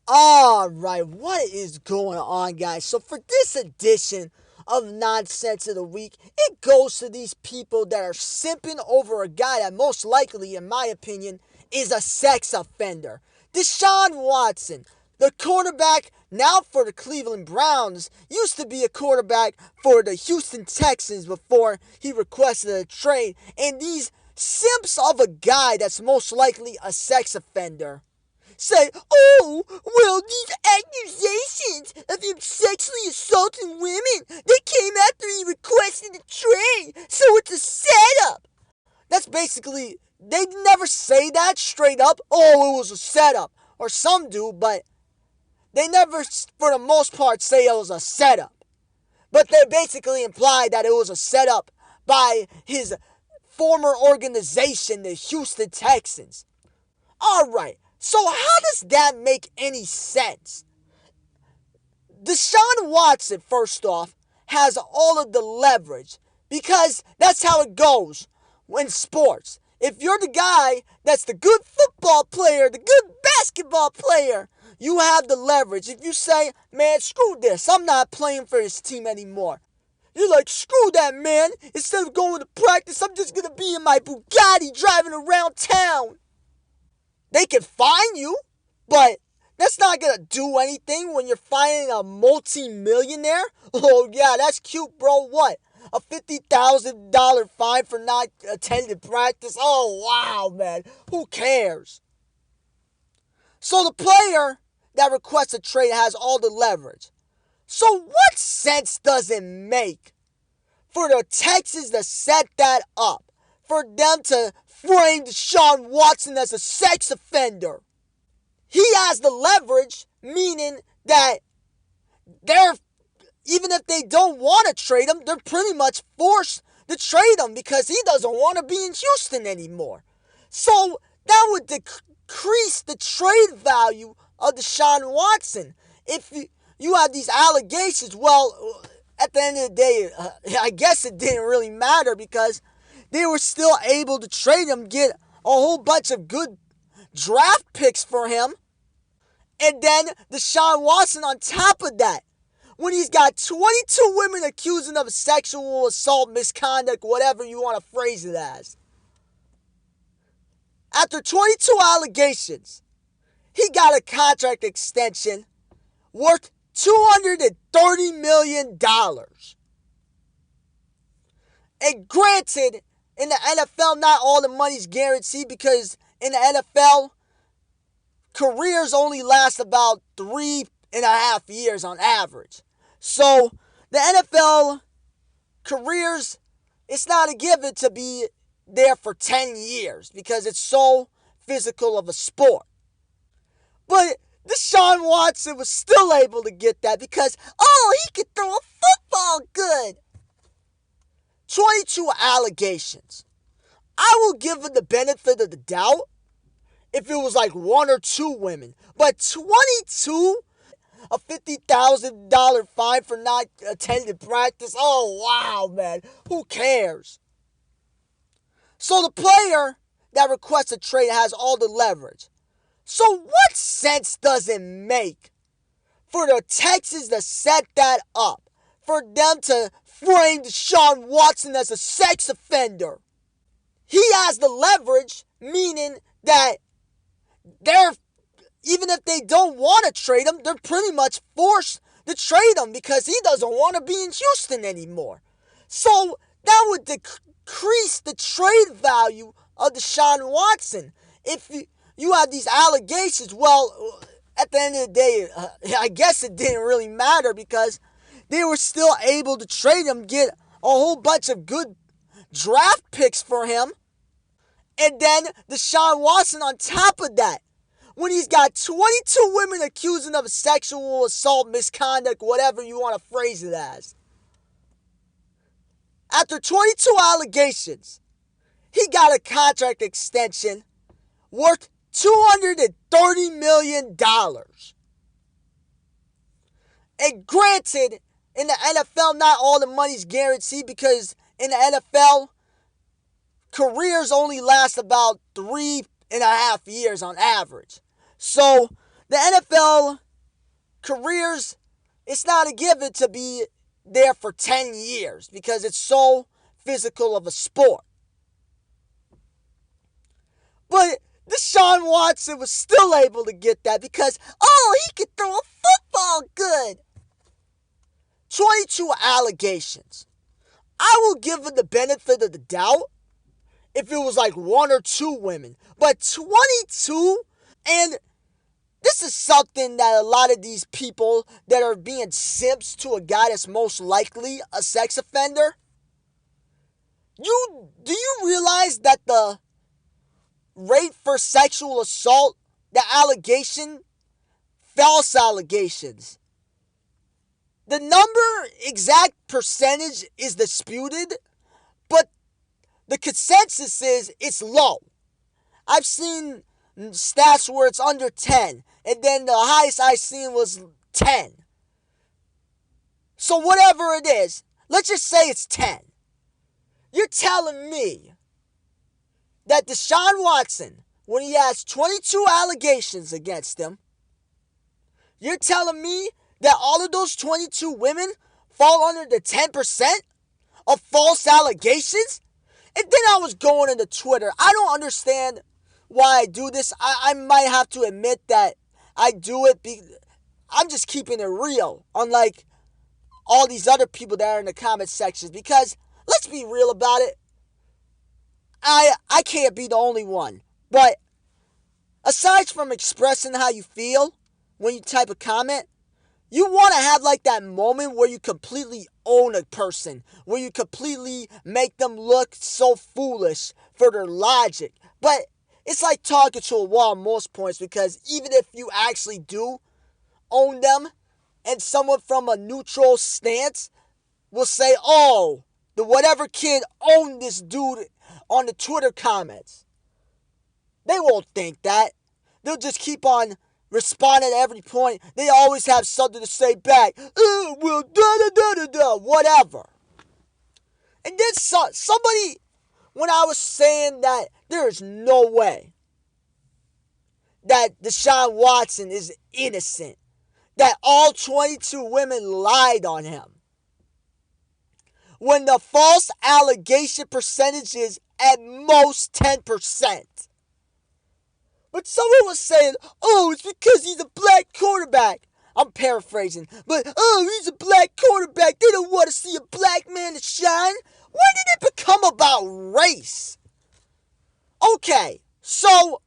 Alright, what is going on, guys? So, for this edition of Nonsense of the Week, it goes to these people that are simping over a guy that most likely, in my opinion, is a sex offender. Deshaun Watson, the quarterback now for the Cleveland Browns, used to be a quarterback for the Houston Texans before he requested a trade, and these simps of a guy that's most likely a sex offender say, oh, well, these accusations of him sexually assaulting women, they came after he requested a trade, so it's a setup. That's basically, they never say that straight up, oh, it was a setup. Or some do, but they never, for the most part, say it was a setup. But they basically imply that it was a setup by his former organization, the Houston Texans. Alright, so how does that make any sense? Deshaun Watson, first off, has all of the leverage because that's how it goes in sports. If you're the guy that's the good football player, the good basketball player, you have the leverage. If you say, man, screw this, I'm not playing for this team anymore. You're like, screw that, man. Instead of going to practice, I'm just going to be in my Bugatti driving around town. They can fine you, but that's not going to do anything when you're fining a multi-millionaire. Oh, yeah, that's cute, bro. What? A $50,000 fine for not attending practice? Oh, wow, man. Who cares? So the player that requests a trade has all the leverage. So what sense does it make for the Texans to set that up? For them to frame Deshaun Watson as a sex offender? He has the leverage, meaning that even if they don't want to trade him, they're pretty much forced to trade him because he doesn't want to be in Houston anymore. So that would decrease the trade value of Deshaun Watson. If you have these allegations, well, at the end of the day, I guess it didn't really matter because they were still able to trade him, get a whole bunch of good draft picks for him. And then Deshaun Watson on top of that, when he's got 22 women accusing him of sexual assault, misconduct, whatever you want to phrase it as. After 22 allegations, he got a contract extension worth $230 million. And granted, in the NFL, not all the money's guaranteed because in the NFL, careers only last about 3.5 years on average. So the NFL careers, it's not a given to be there for 10 years because it's so physical of a sport. But Deshaun Watson was still able to get that because, oh, he could throw a football good. 22 allegations. I will give him the benefit of the doubt if it was like one or two women. But 22? A $50,000 fine for not attending practice? Oh, wow, man. Who cares? So the player that requests a trade has all the leverage. So what sense does it make for the Texans to set that up? For them to frame Deshaun Watson as a sex offender? He has the leverage, meaning that even if they don't want to trade him, they're pretty much forced to trade him because he doesn't want to be in Houston anymore. So that would decrease the trade value of Deshaun Watson. If you have these allegations, well, at the end of the day, I guess it didn't really matter because they were still able to trade him, get a whole bunch of good draft picks for him. And then Deshaun Watson on top of that, when he's got 22 women accusing him of sexual assault, misconduct, whatever you want to phrase it as. After 22 allegations, he got a contract extension worth $230 million. And granted, in the NFL, not all the money's guaranteed because in the NFL, careers only last about 3.5 years on average. So The NFL careers, it's not a given to be there for 10 years because it's so physical of a sport. But Deshaun Watson was still able to get that because, he could throw a football good. 22 allegations. I will give him the benefit of the doubt if it was like one or two women. But 22? And this is something that a lot of these people that are being simps to a guy that's most likely a sex offender, do you realize that the rate for sexual assault, the allegation, false allegations, the number exact percentage is disputed, but the consensus is it's low. I've seen stats where it's under 10, and then the highest I've seen was 10. So whatever it is, let's just say it's 10. You're telling me that Deshaun Watson, when he has 22 allegations against him, you're telling me that all of those 22 women fall under the 10% of false allegations? And then I was going into Twitter. I don't understand why I do this. I might have to admit that I do it. I'm just keeping it real, unlike all these other people that are in the comment sections. Because let's be real about it. I can't be the only one. But aside from expressing how you feel when you type a comment, you want to have like that moment where you completely own a person, where you completely make them look so foolish for their logic. But it's like talking to a wall at most points, because even if you actually do own them and someone from a neutral stance will say, the whatever kid owned this dude on the Twitter comments, they won't think that. They'll just keep on responding at every point. They always have something to say back. Whatever. And then somebody, when I was saying that there is no way that Deshaun Watson is innocent, that all 22 women lied on him, when the false allegation percentage is at most 10%. But someone was saying, it's because he's a black quarterback. I'm paraphrasing. But, he's a black quarterback. They don't want to see a black man to shine. When did it become about race? Okay, so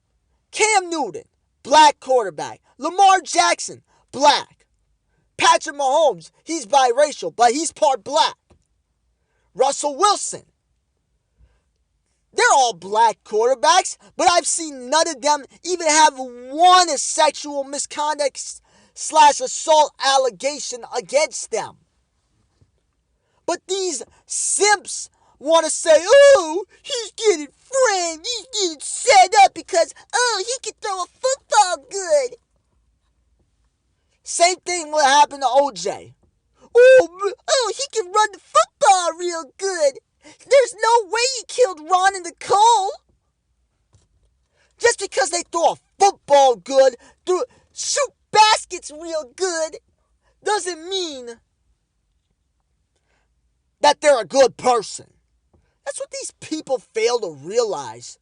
Cam Newton, black quarterback. Lamar Jackson, black. Patrick Mahomes, he's biracial, but he's part black. Russell Wilson, they're all black quarterbacks, but I've seen none of them even have one sexual misconduct / assault allegation against them. But these simps want to say, he's getting framed, he's getting set up because, he can throw a football good. Same thing what happened to OJ. He can run the football real good. There's no way he killed Ron and Nicole. Just because they throw a football good, shoot baskets real good, doesn't mean that they're a good person. That's what these people fail to realize.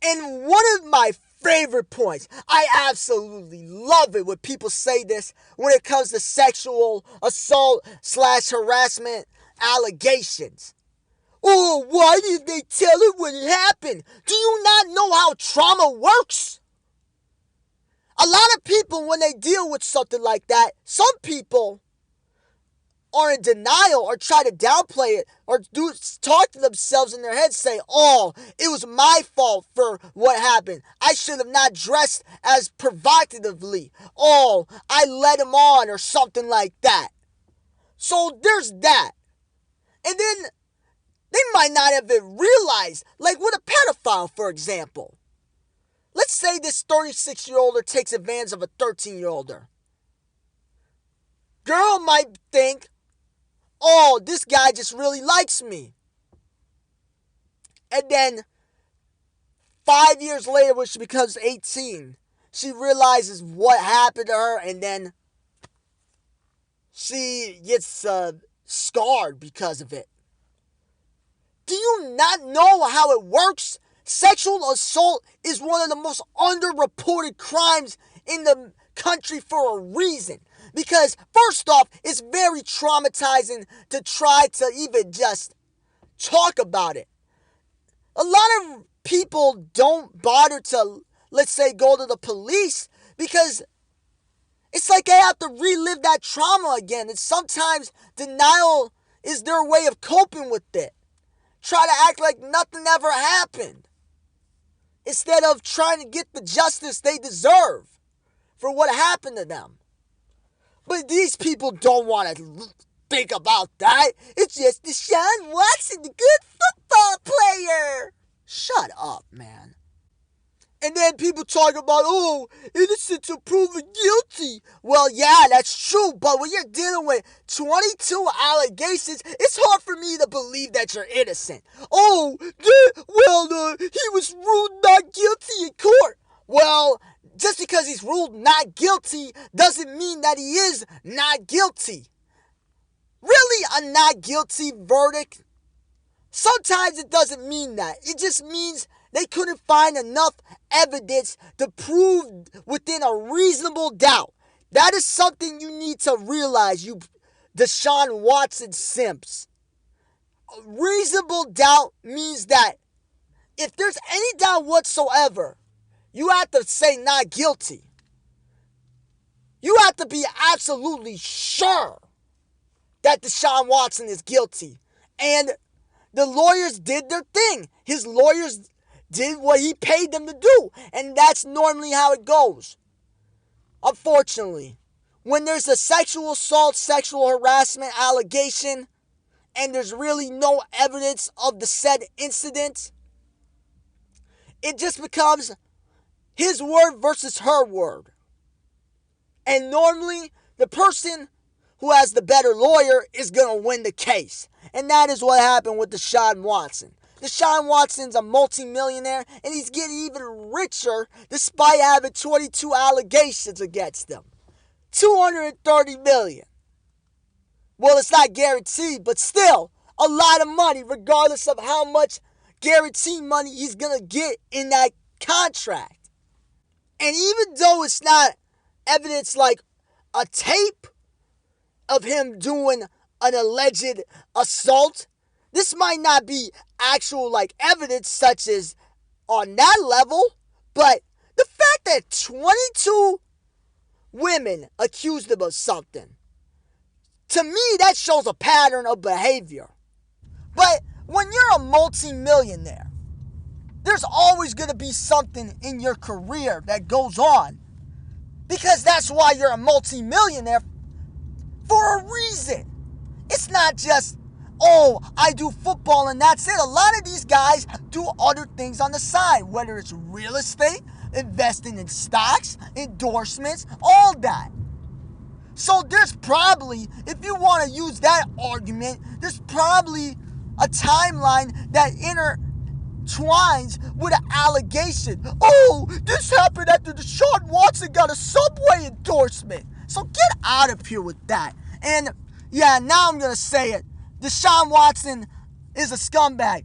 And one of my favorite points, I absolutely love it when people say this when it comes to sexual assault / harassment allegations. Why didn't they tell it when it happened? Do you not know how trauma works? A lot of people, when they deal with something like that, some people are in denial or try to downplay it or talk to themselves in their head, say, it was my fault for what happened. I should have not dressed as provocatively. I led him on or something like that. So there's that. And then they might not have even realized, like with a pedophile, for example. Let's say this 36-year-older takes advantage of a 13-year-older. Girl might think, this guy just really likes me. And then 5 years later, when she becomes 18, she realizes what happened to her, and then she gets scarred because of it. Do you not know how it works? Sexual assault is one of the most underreported crimes in the country for a reason. Because, first off, it's very traumatizing to try to even just talk about it. A lot of people don't bother to, let's say, go to the police because it's like they have to relive that trauma again. And sometimes denial is their way of coping with it. Try to act like nothing ever happened, instead of trying to get the justice they deserve for what happened to them. But these people don't want to think about that. It's just Deshaun Watson, the good football player. Shut up, man. And then people talk about, oh, innocent until proven guilty. Well, yeah, that's true. But when you're dealing with 22 allegations, it's hard for me to believe that you're innocent. Oh, he was ruled not guilty in court. Well, just because he's ruled not guilty doesn't mean that he is not guilty. Really, a not guilty verdict? Sometimes it doesn't mean that. It just means they couldn't find enough evidence to prove within a reasonable doubt. That is something you need to realize, you Deshaun Watson simps. A reasonable doubt means that if there's any doubt whatsoever, you have to say not guilty. You have to be absolutely sure that Deshaun Watson is guilty. And the lawyers did their thing. His lawyers did what he paid them to do. And that's normally how it goes. Unfortunately, when there's a sexual assault, sexual harassment allegation, and there's really no evidence of the said incident, it just becomes his word versus her word. And normally, the person who has the better lawyer is going to win the case. And that is what happened with Deshaun Watson. Deshaun Watson's a multimillionaire, and he's getting even richer despite having 22 allegations against him. $230 million. Well, it's not guaranteed, but still a lot of money, regardless of how much guaranteed money he's going to get in that contract. And even though it's not evidence like a tape of him doing an alleged assault, this might not be actual like evidence such as on that level, but the fact that 22 women accused him of something, to me that shows a pattern of behavior. But when you're a multi-millionaire, there's always going to be something in your career that goes on, because that's why you're a multi-millionaire, for a reason. It's not just, oh, I do football and that's it. A lot of these guys do other things on the side, whether it's real estate, investing in stocks, endorsements, all that. So there's probably, if you want to use that argument, there's probably a timeline that intertwines with an allegation. Oh, this happened after Deshaun Watson got a Subway endorsement. So get out of here with that. And yeah, now I'm going to say it. Deshaun Watson is a scumbag.